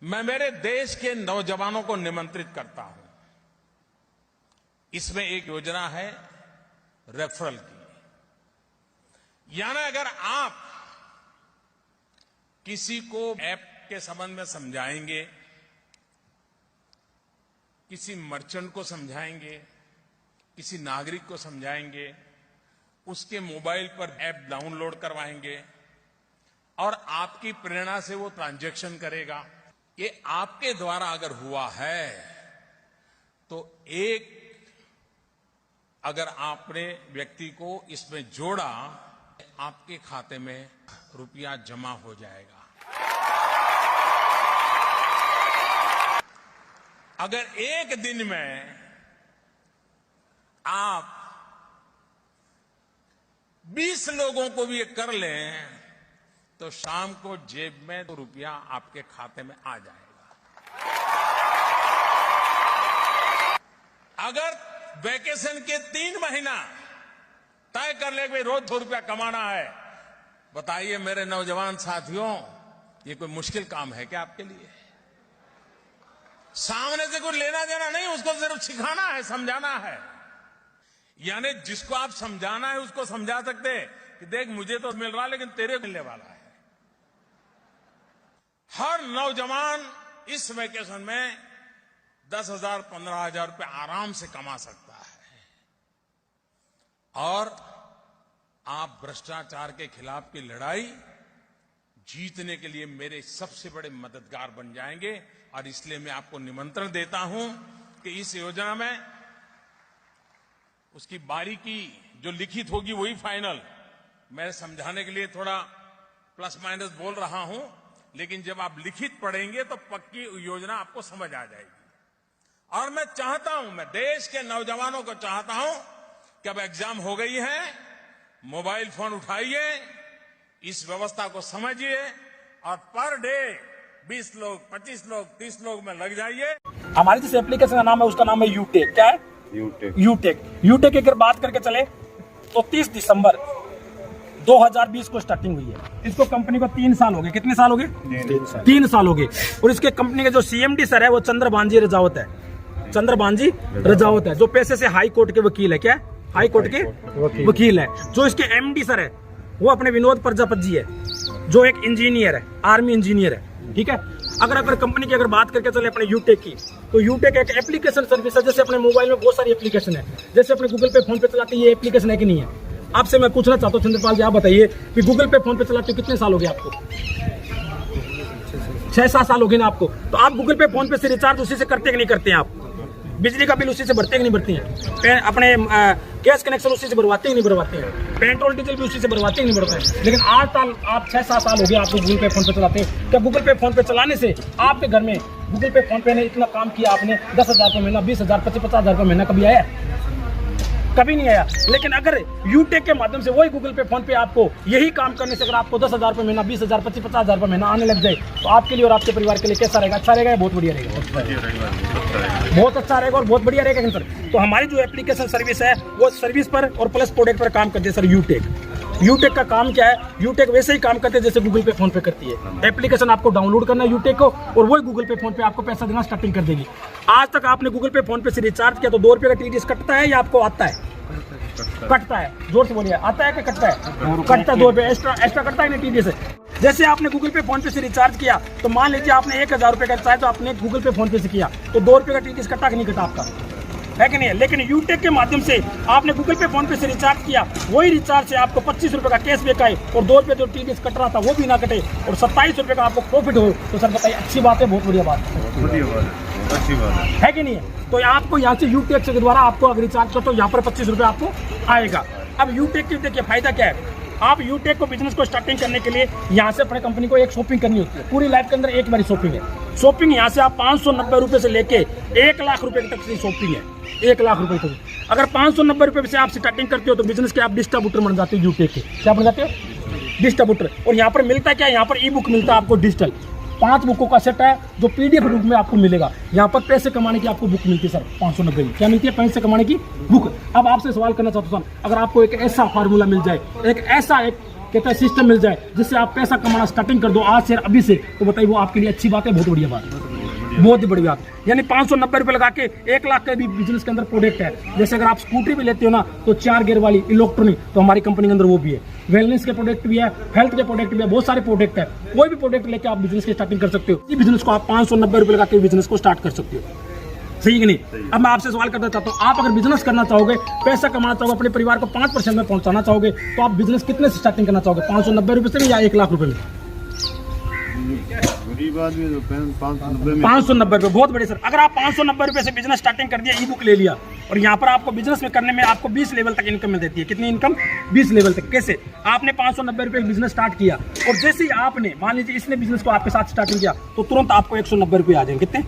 मैं मेरे देश के नौजवानों को निमंत्रित करता हूं। इसमें एक योजना है रेफरल की। यानी अगर आप किसी को ऐप के संबंध में समझाएंगे, किसी मर्चेंट को समझाएंगे, किसी नागरिक को समझाएंगे, उसके मोबाइल पर ऐप डाउनलोड करवाएंगे और आपकी प्रेरणा से वो ट्रांजैक्शन करेगा, ये आपके द्वारा अगर हुआ है तो अगर आपने व्यक्ति को इसमें जोड़ा, आपके खाते में रुपया जमा हो जाएगा। अगर एक दिन में आप 20 लोगों को भी ये कर लें तो शाम को जेब में तो रुपया आपके खाते में आ जाएगा। अगर वैकेशन के 3 महीना तय कर ले कि रोज 2 रुपया कमाना है, बताइए मेरे नौजवान साथियों, ये कोई मुश्किल काम है क्या आपके लिए? सामने से कुछ लेना देना नहीं, उसको सिर्फ सिखाना है, समझाना है। यानी जिसको आप समझाना है उसको समझा सकते हैं कि देख मुझे तो मिल रहा है लेकिन तेरे मिलने वाला है। हर नौजवान इस वेकेशन में 10,000 15,000 रुपए आराम से कमा सकता है। और आप भ्रष्टाचार के खिलाफ की लड़ाई जीतने के लिए मेरे सबसे बड़े मददगार बन जाएंगे। और इसलिए मैं आपको निमंत्रण देता हूं कि इस योजना में उसकी बारीकी जो लिखित होगी वही फाइनल। मैं समझाने के लिए थोड़ा प्लस माइनस बोल रहा हूं, लेकिन जब आप लिखित पढ़ेंगे तो पक्की योजना आपको समझ आ जाएगी। और मैं चाहता हूं, मैं देश के नौजवानों को चाहता हूं कि अब एग्जाम हो गई है, मोबाइल फोन उठाइए, इस व्यवस्था को समझिए और पर डे 20 लोग, 25 लोग, 30 लोग में लग जाइए। हमारी जिस एप्लीकेशन का नाम है उसका नाम है यूटेक। क्या है? यूटेक की अगर बात करके चले तो 30 दिसंबर 2020 को स्टार्टिंग हुई है। इसको कंपनी को 3 साल हो गए। कितने साल हो गए? 3 साल हो गए। और इसके कंपनी के जो सीएमडी सर है वो चंद्रबांजी रजावत है। चंद्रबांजी रजावत है जो पेशे से हाई कोर्ट के वकील है। क्या है? हाई कोर्ट के वकील है। जो इसके एमडी सर है वो अपने विनोद प्रजापति जी है, जो एक इंजीनियर है, आर्मी इंजीनियर है। ठीक है। अगर कंपनी की अगर बात करके चले अपने यूटेक की, तो यूटेक एक एप्लीकेशन सर्विस है। जैसे अपने मोबाइल में बहुत सारी एप्लीकेशन है, जैसे अपने गूगल पे फोन पे चलाते हैं, ये एप्लीकेशन है कि नहीं है? आपसे मैं पूछना चाहता हूँ चंद्रपाल जी, आप बताइए कि गूगल पे फोन पे चलाते हो कितने साल हो गए आपको? 6-7 साल हो गए ना आपको। तो आप गूगल पे फोन पे से रिचार्ज उसी से करते कि नहीं करते हैं? आप बिजली का बिल उसी से भरते कि नहीं भरते हैं? अपने गैस कनेक्शन उसी से भरवाते ही नहीं भरवाते हैं? पेट्रोल डीजल भी उसी से भरवाते ही नहीं भरवाते हैं? लेकिन 8 साल, आप 6-7 साल हो गए आपको गूगल पे फोन पे चलाते हैं। क्या गूगल पे फोन पे चलाने से आपके घर में गूगल पे फोन पे ने इतना काम किया, आपने 10,000 रुपये महीना, 20,000, 50,000 रुपये महीना कभी आया? कभी नहीं आया। लेकिन अगर यूटेक के माध्यम से वही गूगल पे फोन पे आपको यही काम करने से अगर आपको 10,000 रुपये महीना, 20,000, 50,000 रुपये महीना आने लग जाए तो आपके लिए और आपके परिवार के लिए कैसा रहेगा? अच्छा रहेगा या बहुत बढ़िया रहेगा? बहुत अच्छा रहेगा और बहुत बढ़िया रहेगा सर। तो हमारी जो एप्लीकेशन सर्विस है वो सर्विस पर और प्लस प्रोडक्ट पर काम करती है सर यूटेक का काम क्या है? यूटेक वैसे ही काम करते हैं जैसे गूगल पे फोन पे करती है। एप्लीकेशन आपको डाउनलोड करना है यूटेक को और वही गूगल पे फोन पे आपको पैसा देना स्टार्टिंग कर देगी। आज तक आपने गूगल पे फोन पे से रिचार्ज किया तो 2 रुपये का टीडीएस कटता है या आपको आता है? कटता है। जोर से बोलिए, आता है कि कटता है? कटता है। 2 रुपये एक्स्ट्रा कटता है ना टीडीएस। जैसे आपने गूगल पे फोन पे से रिचार्ज किया तो मान लीजिए आपने 1,000 रुपये का रिचार्ज तो आपने गूगल पे फोन पे से किया तो 2 रुपये का टीडीएस कटा कि नहीं कटा आपका? है कि नहीं? लेकिन यूटेक के माध्यम से आपने गूगल पे फोन पे से रिचार्ज किया, वही रिचार्ज से आपको 25 रुपये का कैशबैक आए और 2 रुपये जो टीडीएस कट रहा था वो भी ना कटे और 27 रुपये का आपको प्रॉफिट हो। तो सर बताइए, अच्छी बात है? बहुत बढ़िया बात है कि नहीं? तो आपको यहाँ से यूटेक के द्वारा आपको अगर रिचार्ज करो तो यहाँ पर 25 रुपये आपको आएगा। अब यूटेक के देखिए फायदा क्या है। आप यूटेक को बिजनेस को स्टार्टिंग करने के लिए यहाँ से अपने कंपनी को एक शॉपिंग करनी होती है। पूरी लाइफ के अंदर एक बारी शॉपिंग है। शॉपिंग यहाँ से आप 590 रुपये से लेके 1 लाख रुपए तक की शॉपिंग है। 1 लाख रुपए तक अगर 590 रुपये से आप स्टार्टिंग करते हो तो बिजनेस के आप डिस्ट्रीब्यूटर बन जाते हो। यूटेक के क्या बन जाते हो? डिस्ट्रीब्यूटर। और यहाँ पर मिलता है क्या? यहाँ पर ई बुक मिलता है आपको डिजिटल। 5 बुकों का सेट है जो पीडीएफ रूप में आपको मिलेगा। यहाँ पर पैसे कमाने की आपको बुक मिलती है सर 590 की। क्या मिलती है? पैसे कमाने की बुक। अब आपसे सवाल करना चाहता हूँ सर, अगर आपको एक ऐसा फार्मूला मिल जाए, एक ऐसा एक कहता है सिस्टम मिल जाए जिससे आप पैसा कमाना स्टार्टिंग कर दो आज से अभी से, तो बताइए वो आपके लिए अच्छी बात है, बहुत बढ़िया बात है, बहुत ही बड़ी बात। यानी 590 रुपये लगा के 1 लाख का भी बिजनेस के अंदर प्रोडक्ट है। जैसे अगर आप स्कूटरी भी लेते हो ना तो 4 गियर वाली इलेक्ट्रॉनिक, तो हमारी कंपनी के अंदर वो भी है। वेलनेस के प्रोडक्ट भी है, हेल्थ के प्रोडक्ट भी है, बहुत सारे प्रोडक्ट है। कोई भी प्रोडक्ट लेके आप बिजनेस की स्टार्टिंग कर सकते हो। इसी बिजनेस को आप 590 रुपये लगा के बिजनेस को स्टार्ट कर सकते हो, सही कि नहीं। अब मैं आपसे सवाल करना चाहता हूँ, आप अगर बिजनेस करना चाहोगे, पैसा कमाना चाहोगे, अपने परिवार को 5% में पहुंचाना चाहोगे, तो आप बिजनेस कितने से स्टार्टिंग करना चाहोगे? 590 रुपये से या 1 लाख रुपए में? 590 रुपये बहुत बड़े सर। अगर आप 590 रुपये से बिजनेस स्टार्टिंग कर दिया, ई बुक ले लिया, और यहाँ पर आपको बिजनेस में करने में आपको 20 लेवल तक इनकम मिल देती है। कितनी इनकम? 20 लेवल तक। कैसे? आपने 590 रुपये बिजनेस स्टार्ट किया, और जैसे ही आपने मान लीजिए इसने बिजनेस को आपके साथ स्टार्टिंग किया, तो तुरंत आपको 190 रुपये आ जाएंगे। कितने?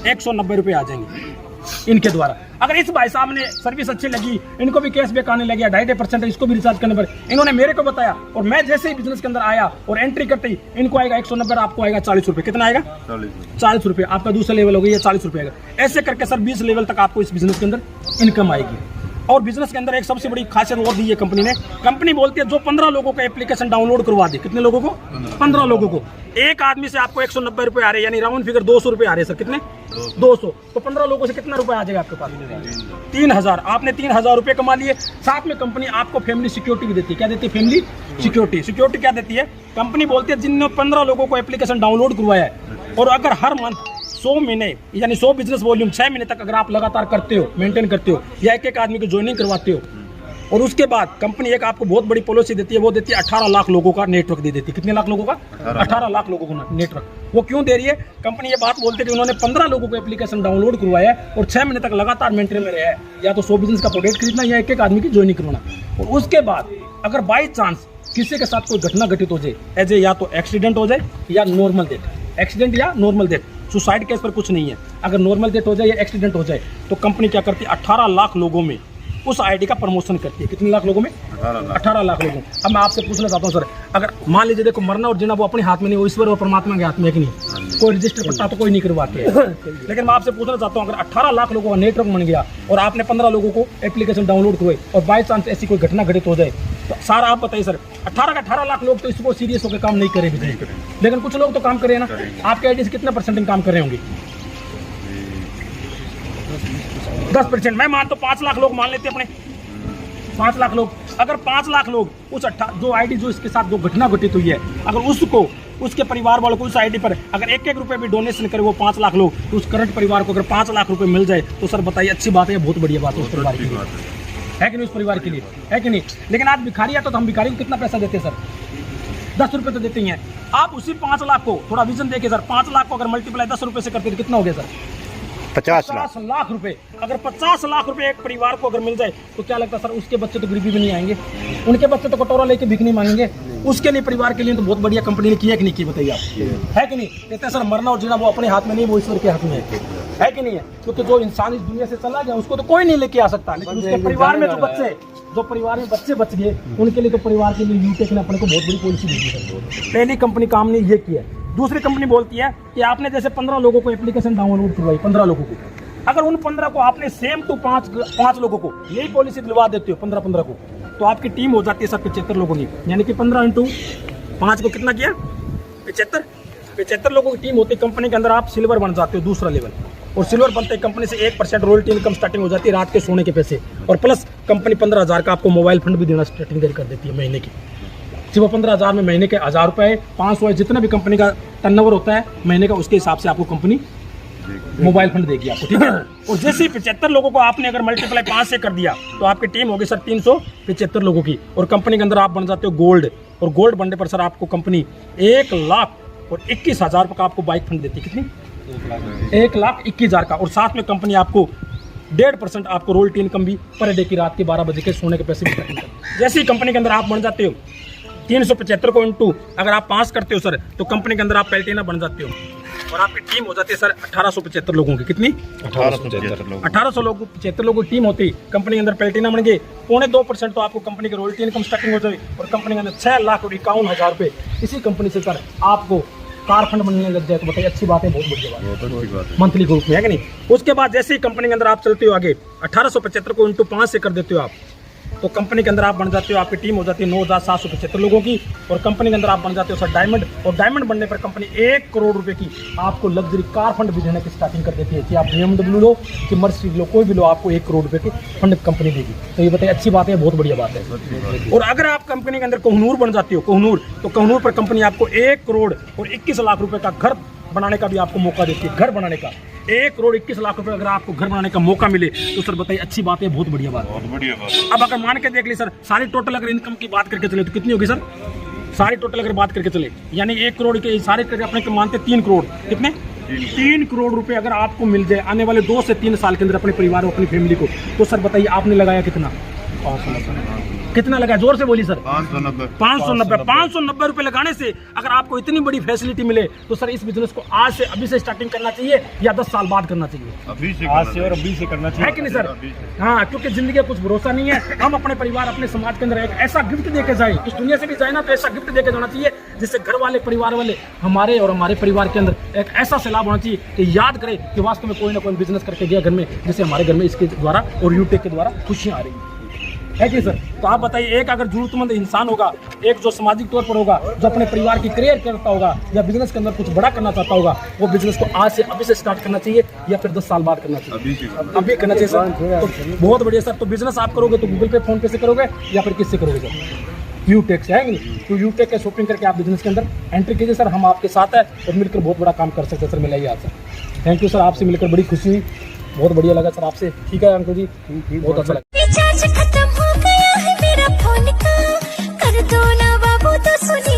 190 रुपये आ जाएंगे इनके द्वारा। अगर इस भाई साहब ने सर्विस अच्छी लगी, इनको भी कैशबैक आने लगे, 2.5% इसको भी रिचार्ज करने पर, इन्होंने मेरे को बताया, और मैं जैसे ही बिजनेस के अंदर आया और एंट्री करते ही इनको आएगा 190, आपको आएगा 40 रुपये। कितना आएगा? 40 रुपये। आपका दूसरा लेवल हो गया, 40 रुपये आएगा। ऐसे करके सर 20 लेवल तक आपको इस बिजनेस के अंदर इनकम आएगी। और बिजनेस के अंदर एक सबसे बड़ी खासियत और दी है कंपनी ने। कंपनी बोलती है जो 15 लोगों को एप्लीकेशन डाउनलोड करवा दे। कितने लोगों को? 15 लोगों को। एक आदमी से आपको 190 रुपये आ रहे हैं, यानी राउंड फिगर 200 रुपये आ रहे हैं सर। कितने? 200। तो 15 लोगों से कितना रुपया आ जाएगा आपके पास? 3000। आपने 3000 रुपये कमा लिए। साथ में कंपनी आपको फैमिली सिक्योरिटी भी देती है। क्या देती है? Family security. सिक्योरिटी क्या देती है? कंपनी बोलती है जिनने 15 लोगों को एप्लीकेशन डाउनलोड करवाया है, और अगर हर मंथ 100 महीने यानी 100 बिजनेस वॉल्यूम 6 महीने तक अगर आप लगातार करते हो, मेंटेन करते हो, या एक आदमी को ज्वाइनिंग करवाते हो, और उसके बाद कंपनी एक आपको बहुत बड़ी पॉलिसी देती है, वो देती है 18 लाख लोगों का नेटवर्क दे देती है। कितने लाख लोगों का? 18 लाख लोगों को नेटवर्क। वो क्यों दे रही है? कंपनी ये बात बोलती है कि उन्होंने 15 लोगों को एप्लीकेशन डाउनलोड करवाया है और 6 महीने तक लगातार मेंटेन में रहा है, या तो 100 बिजनेस का प्रोडक्ट खरीदना या एक आदमी की ज्वाइनिंग करवाना। और उसके बाद अगर बाई चांस किसी के साथ कोई घटना घटित हो जाए, एज ए या तो एक्सीडेंट हो जाए या नॉर्मल डेथ, एक्सीडेंट या नॉर्मल डेथ, सुसाइड केस पर कुछ नहीं है, अगर नॉर्मल डेथ हो जाए या एक्सीडेंट हो जाए, तो कंपनी क्या करती है? 18 लाख लोगों में उस आईडी का प्रमोशन करती है। कितने लाख लोगों में? 18 लाख लोगों। अब मैं आपसे पूछना चाहता हूँ सर, अगर मान लीजिए देखो मरना और जीना वो अपने हाथ में नहीं, वो ईश्वर और परमात्मा के हाथ में है कि नहीं? कोई रजिस्टर पट्टा तो कोई नहीं करवाते हैं। लेकिन मैं आपसे पूछना चाहता हूँ, अगर 18 लाख लोगों का नेटवर्क बन गया और आपने 15 लोगों को एप्लीकेशन डाउनलोड करवाई, और बाई चांस ऐसी कोई घटना घटित हो जाए, तो सारा आप बताइए सर, 18 लाख लोग तो इसको सीरियस होकर काम नहीं करे, लेकिन कुछ लोग तो काम करे ना। आपके आईडी से कितने % काम कर रहे होंगे? 10%। मैं मान तो 5 लाख लोग मान लेते अपने, 5 लाख लोग। अगर 5 लाख लोग उस जो आईडी जो इसके साथ जो घटना घटित हुई है, अगर उसको उसके परिवार वालों को उस आईडी पर अगर 1-1 रुपये भी डोनेशन करे वो 5 लाख लोग, तो उस करंट परिवार को अगर 5 लाख रुपए मिल जाए, तो सर बताइए अच्छी बात है, बहुत बढ़िया बात है उस परिवार के लिए, है कि नहीं? उस परिवार के लिए है कि नहीं? लेकिन आज भिखारी है तो हम भिखारी को कितना पैसा देते हैं सर? 10 रुपये तो देते ही हैं। आप उसी 5 लाख को थोड़ा विजन देखिए सर, 5 लाख को अगर मल्टीप्लाई 10 रुपये से करते तो कितना हो गया सर? 50 लाख रुपए। अगर 50 लाख रुपए एक परिवार को अगर मिल जाए, तो क्या लगता है सर, उसके बच्चे तो गरीबी में नहीं आएंगे, उनके बच्चे तो कटोरा लेके भीख नहीं मांगेंगे। उसके लिए परिवार के लिए तो बहुत बढ़िया कंपनी ने किया कि नहीं की? बताइए आप, है कि नहीं? कहते हैं सर मरना और जीना वो अपने हाथ में नहीं, वो ईश्वर के हाथ में है कि नहीं है? क्योंकि जो इंसान इस दुनिया से चला गया उसको तो कोई नहीं लेके आ सकता, लेकिन उसके परिवार में जो परिवार में बच्चे बच गए, उनके लिए तो परिवार के लिए यूटेक ने अपने को बहुत बड़ी पॉलिसी दी है। पहली कंपनी काम ने ये किया। दूसरी कंपनी बोलती है कि आपने जैसे 15 लोगों को एप्लीकेशन डाउनलोड करवाई, 15 लोगों को, अगर उन 15 को आपने सेम टू 5 लोगों को यही पॉलिसी दिलवा देते हो, 15 को, तो आपकी टीम हो जाती है सर 75 लोगों की। यानी कि 15 × 5 को कितना किया? 75 लोगों की टीम होती है कंपनी के अंदर। आप सिल्वर बन जाते हो, दूसरा लेवल। और सिल्वर बनते कंपनी से 1% रॉयल्टी इनकम स्टार्टिंग हो जाती है, रात के सोने के पैसे, और प्लस कंपनी 15,000 का आपको मोबाइल फंड भी देना स्टार्टिंग कर देती है महीने की। सिर्फ 15,000 में महीने के 1000 रुपये, 500 है, जितना भी कंपनी का टर्नओवर होता है महीने का, उसके हिसाब से आपको कंपनी मोबाइल फंड देगी आपको, ठीक है। और जैसे 75 लोगों को आपने अगर मल्टीप्लाई 5 से कर दिया, तो आपकी टीम होगी सर 375 लोगों की, और कंपनी के अंदर आप बन जाते हो गोल्ड। और गोल्ड बनने पर सर आपको कंपनी 1,21,000 रुपये का आपको बाइक फंड देती है। कितनी? 1,21,000 का। और साथ में कंपनी आपको 1.5% आपको रॉयल्टी इनकम भी पर डे की, रात के 12 बजे के सोने के पैसे भी। जैसे ही कंपनी के अंदर आप बन जाते हो 375 को इंटू अगर आप 5 करते हो सर, तो कंपनी के अंदर आप प्लेटिना बन जाते हो, और आपकी टीम हो जाती है सर 1875 लोगों की। कितनी? 1875 लोगों की टीम होती है कंपनी के अंदर, प्लेटिना बन गए। 0.2% तो आपको कंपनी की रॉयल्टी इनकम स्टार्टिंग हो जाए, और कंपनी के अंदर 6,51,000 रुपये इसी कंपनी से सर आपको कार फंड बनने लग जाए, तो बताइए अच्छी बात है, बहुत बढ़िया बात है, मंथली ग्रुप में, है कि नहीं? उसके बाद जैसे ही कंपनी के अंदर आप चलते हो आगे, 1875 को इंटू 5 से कर देते हो आप, तो कंपनी के अंदर आप बन जाते हो, आपकी टीम हो जाती है 9,775 लोगों की, और कंपनी के अंदर आप बन जाते हो सर डायमंड, और डायमंड बनने पर कंपनी 1 करोड़ रुपए की आपको लग्जरी कार फंड भी देने की स्टार्टिंग कर देती है कि आप BMW लो कि मर्सिडीज लो, कोई भी लो, आपको 1 करोड़ रुपए की फंड कंपनी देगी। तो ये बताइए, अच्छी बात है, बहुत बढ़िया बात है। और अगर आप कंपनी के अंदर कोहनूर बन जाती हो, कोहनूर, तो कोहनूर पर कंपनी आपको 1 करोड़ और 21 लाख रुपए का घर बनाने का भी आपको मौका देती है। घर बनाने का 1 करोड़ 21 लाख रुपए अगर आपको घर बनाने का मौका मिले तो सर बताइए, अच्छी बात है, बहुत बढ़िया बात है। अब अगर मान के देख ली सर, सारी टोटल अगर इनकम की बात करके चले तो कितनी होगी सर? सारी टोटल अगर बात करके चले यानी 1 करोड़ के सारे करके अपने मानते 3 करोड़, कितने 3 करोड़ रुपए अगर आपको मिल जाए आने वाले 2 से 3 साल के अंदर अपने परिवार और अपनी फैमिली को, तो सर बताइए आपने लगाया कितना? कितना लगा? जोर से बोली सर। 590 रुपए लगाने से अगर आपको इतनी बड़ी फैसिलिटी मिले तो सर इस बिजनेस को आज से अभी से स्टार्टिंग करना चाहिए या 10 साल बाद करना चाहिए? आज से और अभी से करना चाहिए, है कि नहीं सर? हाँ, क्योंकि जिंदगी का कुछ भरोसा नहीं है। हम अपने परिवार, अपने समाज के अंदर एक ऐसा गिफ्ट देके जाए, इस दुनिया से भी जाए ना तो ऐसा गिफ्ट देके जाना चाहिए जिससे घर वाले, परिवार वाले, हमारे और हमारे परिवार के अंदर एक ऐसा सैलाब होना चाहिए कि याद करे कि वास्तव में कोई ना कोई बिजनेस करके गया घर में, जिससे हमारे घर में इसके द्वारा और यूटेक के द्वारा खुशियां आ रही है कि सर? तो आप बताइए, एक अगर जरूरतमंद इंसान होगा, एक जो सामाजिक तौर पर होगा, जो अपने परिवार की करियर करता होगा या बिजनेस के अंदर कुछ बड़ा करना चाहता होगा, वो बिजनेस को आज से अभी से स्टार्ट करना चाहिए या फिर 10 साल बाद करना चाहिए? अभी करना चाहिए सर। तो बहुत बढ़िया सर। तो बिजनेस आप करोगे तो गूगल पे, फोन पे से करोगे या फिर किससे करोगे सर? यूटेक से, है कि नहीं? तो यूटेक का शॉपिंग करके आप बिजनेस के अंदर एंट्री कीजिए सर, हम आपके साथ हैं और मिलकर बहुत बड़ा काम कर सकते हैं सर। मिलाइए आप सर। थैंक यू सर, आपसे मिलकर बड़ी खुशी हुई, बहुत बढ़िया लगा सर आपसे। ठीक है अंकुर जी, बहुत अच्छा लगा। रिचार्ज खत्म हो गया है मेरा फोन का, कर दो ना बाबू तो सुनी